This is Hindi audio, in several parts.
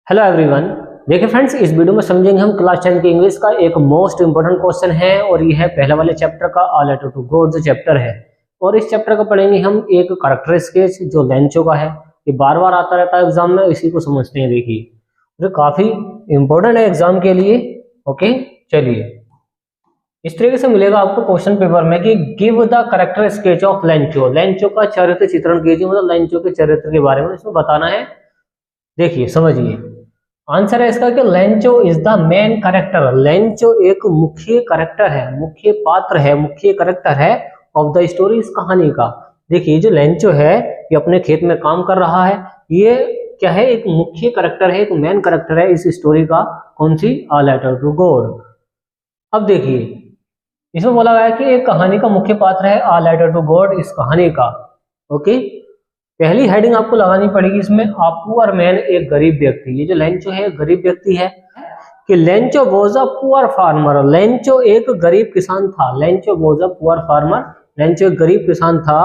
Hello everyone. देखिए फ्रेंड्स, इस वीडियो में समझेंगे हम क्लास 10 की इंग्लिश का एक मोस्ट इंपोर्टेंट क्वेश्चन है और ये है पहले वाले चैप्टर का अ लेटर टू गॉड जो चैप्टर है। और इस चैप्टर का पढ़ेंगे हम एक कैरेक्टर स्केच जो लेंचो का है। ये बार बार आता रहता है एग्जाम में, इसी को समझते हैं। देखिए ये काफी इंपॉर्टेंट है एग्जाम के लिए। ओके, चलिए इस तरीके से मिलेगा आपको क्वेश्चन पेपर में कि give the character sketch of Lencho. Lencho का चरित्र चित्रण कीजिए, मतलब लेंचो के चरित्र के बारे में इसमें बताना है। देखिए समझिए, आंसर है इसका कि Lencho is the main character. Lencho एक मुख्य कैरेक्टर है, मुख्य पात्र है, मुख्य कैरेक्टर है ऑफ द स्टोरी, इस कहानी का। देखिए जो लेंचो है ये अपने खेत में काम कर रहा है। ये क्या है, एक मुख्य कैरेक्टर है, एक मेन कैरेक्टर है इस स्टोरी का। कौन सी? A letter to God. अब देखिए इसमें बोला गया है कि एक कहानी का मुख्य पात्र है अ लेटर टू गॉड, इस कहानी का। ओके, पहली हेडिंग आपको लगानी पड़ेगी इसमें, अ पुअर मैन, एक गरीब व्यक्ति। ये जो लेंचो है गरीब व्यक्ति है कि Lencho was a poor farmer. Lencho एक गरीब किसान था। Lencho was a poor farmer, Lencho एक गरीब किसान था।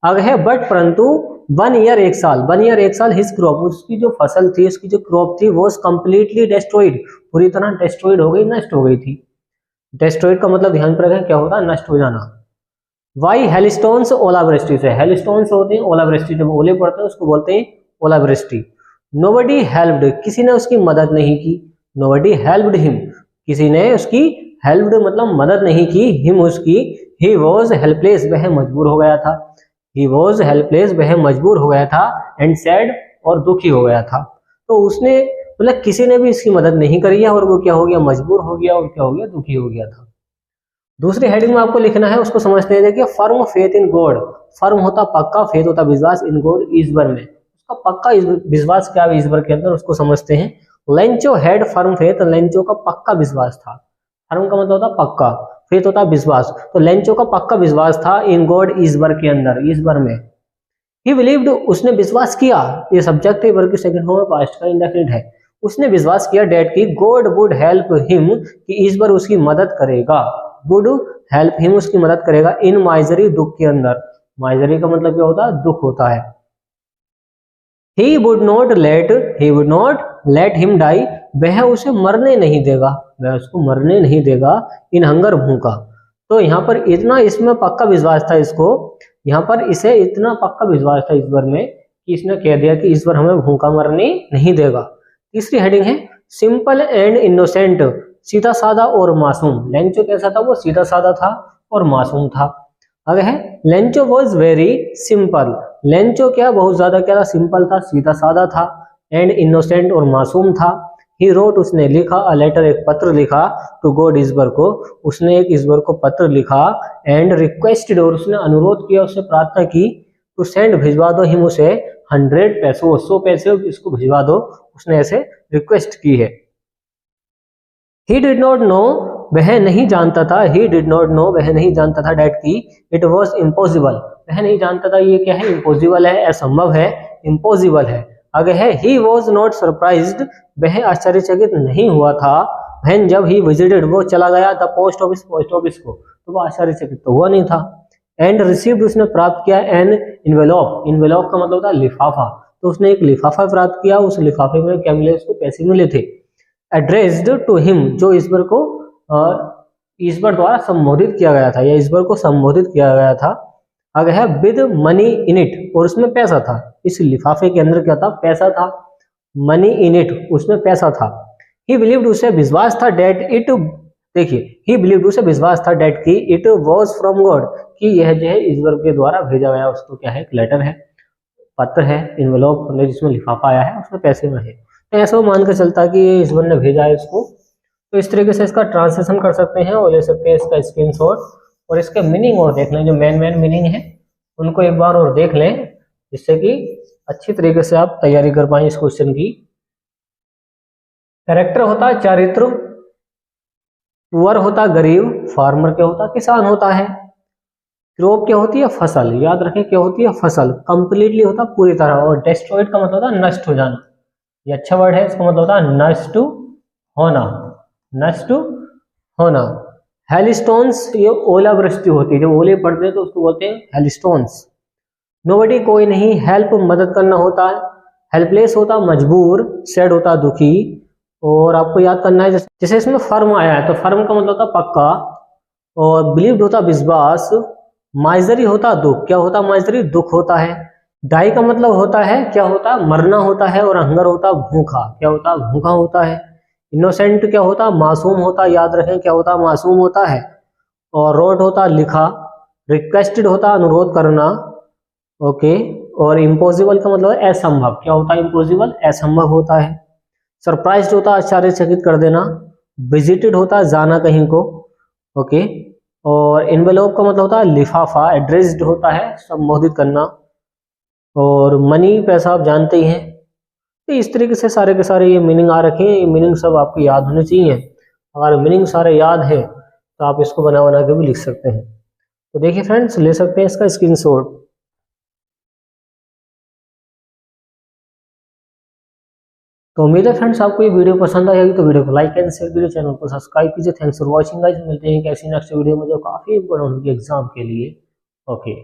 अब है बट परंतु 1 ईयर, एक साल, 1 ईयर एक साल, हिज क्रॉप, उसकी जो फसल थी, उसकी जो क्रॉप थी वो कंप्लीटली डिस्ट्रॉयड, पूरी तरह डिस्ट्रॉयड हो गई, नष्ट हो गई थी। डिस्ट्रॉयड का मतलब ध्यान पर रखें क्या होता है, नष्ट हो जाना। वाई हेलस्टोन्स, ओलावृष्टि से। हेलस्टोन्स होते हैं ओलावृष्टि, जब ओले पड़ते हैं उसको बोलते हैं ओलावृष्टि। नोबडी हेल्प्ड, किसी ने उसकी मदद नहीं की। नोबडी हेल्प्ड हिम, किसी ने उसकी हेल्प्ड मतलब मदद नहीं की, हिम उसकी। ही वॉज हेल्पलेस, वह मजबूर हो गया था। ही वॉज हेल्पलेस, वह मजबूर हो गया था। एंड सैड, और दुखी हो गया था। तो उसने मतलब किसी ने भी इसकी मदद नहीं करी है और वो क्या हो गया, मजबूर हो गया और क्या हो गया, दुखी हो गया था। दूसरी हेडिंग में आपको लिखना है, उसको समझते हैं। देखिए firm faith in God, firm होता पक्का, फेथ होता विश्वास, इन गॉड ईश्वर में। उसका पक्का विश्वास क्या है ईश्वर के अंदर, उसको समझते हैं। Lencho had firm faith, Lencho का पक्का विश्वास था। फर्म का मतलब होता पक्का, फेथ होता विश्वास, तो लेंचो का पक्का विश्वास था इन गॉड, ईश्वर के अंदर, ईश्वर में। ही बिलीव्ड, उसने विश्वास किया, ये सब्जेक्ट है, वर्ब की सेकंड फॉर्म में पास्ट का इंडेफिनिट है। उसने विश्वास किया डेट की गॉड वुड हेल्प हिम, कि ईश्वर उसकी मदद करेगा। वुड हेल्प हिम, उसकी मदद करेगा। इन माइजरी, दुख के अंदर। माइजरी का मतलब क्या होता है, दुख होता है। He would not let him die, वह उसे मरने नहीं देगा, वह उसको मरने नहीं देगा। इन हंगर, भूखा। तो यहाँ पर इतना इसमें पक्का विश्वास था इसको, यहाँ पर इसे इतना पक्का विश्वास था ईश्वर में कि इसने कह दिया कि ईश्वर हमें भूखा मरने नहीं देगा। तीसरी हेडिंग है सिंपल एंड इनोसेंट, सीधा साधा और मासूम। लेंचो कैसा था, वो सीधा साधा था और मासूम था। अब है Lencho was very simple, Lencho क्या बहुत ज्यादा क्या था, सिंपल था, सीधा साधा था। एंड इनोसेंट, और मासूम था। ही रोट, उसने लिखा, अ लेटर, एक पत्र लिखा, टू गॉड, ईश्वर को, उसने एक ईश्वर को पत्र लिखा। एंड रिक्वेस्टेड, और उसने अनुरोध किया, उससे प्रार्थना की, टू सेंड, भिजवा दो, हिम उसे 100 पैसे, 100 पैसे इसको भिजवा दो, उसने ऐसे रिक्वेस्ट की है। ही डिड नॉट नो, वह नहीं जानता था, ही डिड नॉट नो, वह नहीं जानता था डेट की इट वॉज इम्पॉसिबल, वह नहीं जानता था ये क्या है, इम्पॉसिबल है, असंभव है, इम्पॉसिबल है। आगे है ही वॉज नॉट सरप्राइज्ड, वह आश्चर्यचकित नहीं हुआ था। वह जब ही विजिटेड, वो चला गया था पोस्ट ऑफिस को, तो वो आश्चर्यचकित तो हुआ नहीं था। एंड रिसीव्ड, उसने प्राप्त किया, एन इन्वेलॉप, इन्वेलॉप का मतलब होता है लिफाफा, तो उसने एक लिफाफा प्राप्त किया, उस लिफाफे में क्या मिले, उसको पैसे मिले थे। एड्रेस्ड टू हिम, जो ईश्वर को ईश्वर द्वारा संबोधित किया गया था, या ईश्वर को संबोधित किया गया था। आगे है विद मनी इन इट, और उसमें पैसा था, इस लिफाफे के अंदर क्या था, पैसा था। मनी इन इट, उसमें पैसा था। ही बिलीव्ड, उसे विश्वास था, डेट इट, देखिए ही बिलीव्ड, उसे विश्वास था, डेट की इट वॉज फ्रॉम गॉड, कि यह जो है ईश्वर के द्वारा भेजा गया, उसको क्या है, लेटर है, पत्र है, इन्वेलॉप जिसमें लिफाफा आया है, उसमें पैसे में है। तो ऐसा वो मान कर चलता कि ये ईश्वर ने भेजा है इसको। तो इस तरीके से इसका ट्रांसलेशन कर सकते हैं और ले सकते हैं इसका स्क्रीनशॉट, और इसके मीनिंग और देख लें, जो मेन मीनिंग है उनको एक बार और देख लें, जिससे कि अच्छी तरीके से आप तैयारी कर पाए इस क्वेश्चन की। कैरेक्टर होता है चरित्र, पुअर होता गरीब, फार्मर क्या होता किसान होता है, क्रॉप क्या होती है, फसल, याद रखें क्या होती है, फसल, कंप्लीटली होता पूरी तरह, और डिस्ट्रॉयड का मतलब होता है नष्ट हो जाना, ये अच्छा वर्ड है, इसका मतलब होता है नष्ट होना, नष्ट होना। हेलिस्टोन्स, ये ओलावृष्टि होती है, जब ओले पड़ते हैं तो उसको बोलते हैं हेलिस्टोन्स। नोबडी, कोई नहीं, हेल्प, मदद करना होता है, हेल्पलेस होता मजबूर, सैड होता दुखी, और आपको याद करना है जैसे इसमें फर्म आया है तो फर्म का मतलब होता पक्का, और बिलीव्ड होता विश्वास, माइजरी होता दुख, क्या होता माइजरी दुख होता है, डाई का मतलब होता है क्या होता मरना होता है, और हंगर होता भूखा, क्या होता भूखा होता है, इनोसेंट क्या होता मासूम होता, याद रखें क्या होता मासूम होता है, और रोट होता लिखा, रिक्वेस्टेड होता अनुरोध करना, ओके, और इम्पॉसिबल का मतलब है असंभव, क्या होता है इम्पॉसिबल असंभव होता है, सरप्राइज्ड होता आश्चर्यचकित कर देना, विजिटेड होता जाना कहीं को, ओके, और इन्वेलोप का मतलब होता है लिफाफा, एड्रेस्ड होता है संबोधित करना, और मनी पैसा आप जानते ही हैं। तो इस तरीके से सारे के सारे ये मीनिंग आ रखे हैं, ये मीनिंग सब आपको याद होने चाहिए। अगर मीनिंग सारे याद है तो आप इसको बना बना के भी लिख सकते हैं। तो देखिए फ्रेंड्स, ले सकते हैं इसका स्क्रीनशॉट। तो उम्मीद है फ्रेंड्स आपको ये वीडियो पसंद आएगी, तो वीडियो को लाइक एंड शेयर कीजिए, चैनल को सब्सक्राइब कीजिए। थैंक्स फॉर वॉचिंग गाइस, मिलते हैं कैसी नेक्स्ट वीडियो में जो काफी इंपॉर्टेंट होगी एग्जाम के लिए। ओके।